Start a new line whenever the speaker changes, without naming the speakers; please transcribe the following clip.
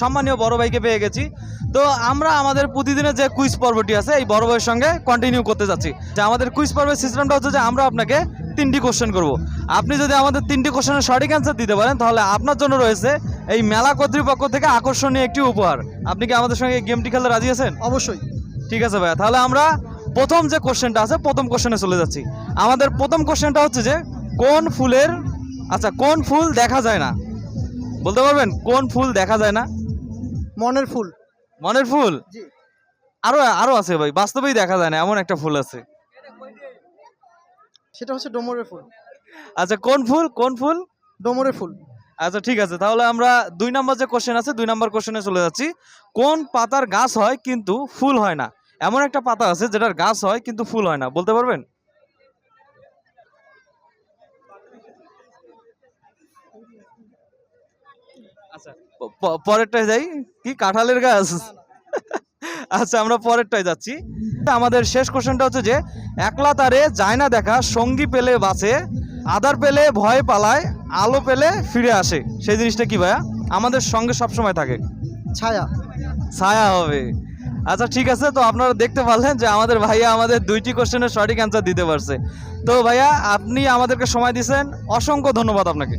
সম্মানীয় বড় ভাইকে পেয়ে গেছি। তো আমরা আমাদের প্রতিদিনের যে কুইজ পর্বটি আছে এই বড় ভাইয়ের সঙ্গে কন্টিনিউ করতে যাচ্ছি। যে আমাদের কুইজ পর্বের সিস্টেমটা হচ্ছে যে আমরা আপনাকে 3টি কোশ্চেন করব। আপনি যদি আমাদের 3টি কোশ্চেনের সঠিক অ্যান্সার দিতে পারেন তাহলে আপনার জন্য রয়েছে এই মেলা কর্তৃপক্ষ থেকে আকর্ষণীয় একটি উপহার। আপনি কি আমাদের সঙ্গে গেমটি খেলতে রাজি আছেন?
অবশ্যই।
ঠিক আছে ভাইয়া, তাহলে আমরা প্রথম যে কোশ্চেনটা আছে প্রথম কোশ্চেনে চলে যাচ্ছি। আমাদের প্রথম কোশ্চেনটা হচ্ছে যে কোন ফুল দেখা যায় না? বলতে পারবেন কোন ফুল দেখা যায় না?
মনের ফুল।
মনের ফুল?
জি।
আরো আছে ভাই, বাস্তবেই দেখা যায় না এমন একটা ফুল আছে।
সেটা হচ্ছে ডোমরের ফুল।
আচ্ছা কোন ফুল?
ডোমরের ফুল।
আচ্ছা ঠিক আছে, তাহলে আমরা 2 নম্বর যে কোশ্চেন আছে 2 নম্বর কোশ্চেনে চলে যাচ্ছি। কোন পাতার গাছ হয় কিন্তু ফুল হয় না? এমন একটা পাতা আছে যেটার গাছ হয় কিন্তু ফুল হয় না, বলতে পারবেন? আচ্ছা পরেরটায় যাই, কি কাঁঠালের গাছ? আচ্ছা আমরা পরেরটায় যাচ্ছি। আমাদের শেষ কোশ্চেনটা হচ্ছে যে একলা তারে যায় না দেখা, সঙ্গী পেলে বাঁচে, আধার পেলে ভয় পালায়, আলো পেলে ফিরে আসে। সেই জিনিসটা কি ভাইয়া? আমাদের সঙ্গে সবসময় থাকে।
ছায়া।
ছায়া হবে। আচ্ছা ঠিক আছে, তো আপনারা দেখতে পারলেন যে আমাদের ভাইয়া আমাদের 2টি কোশ্চেনের সঠিক অ্যান্সার দিতে পারছে। তো ভাইয়া আপনি আমাদেরকে সময় দিয়েছেন, অসংখ্য ধন্যবাদ আপনাকে।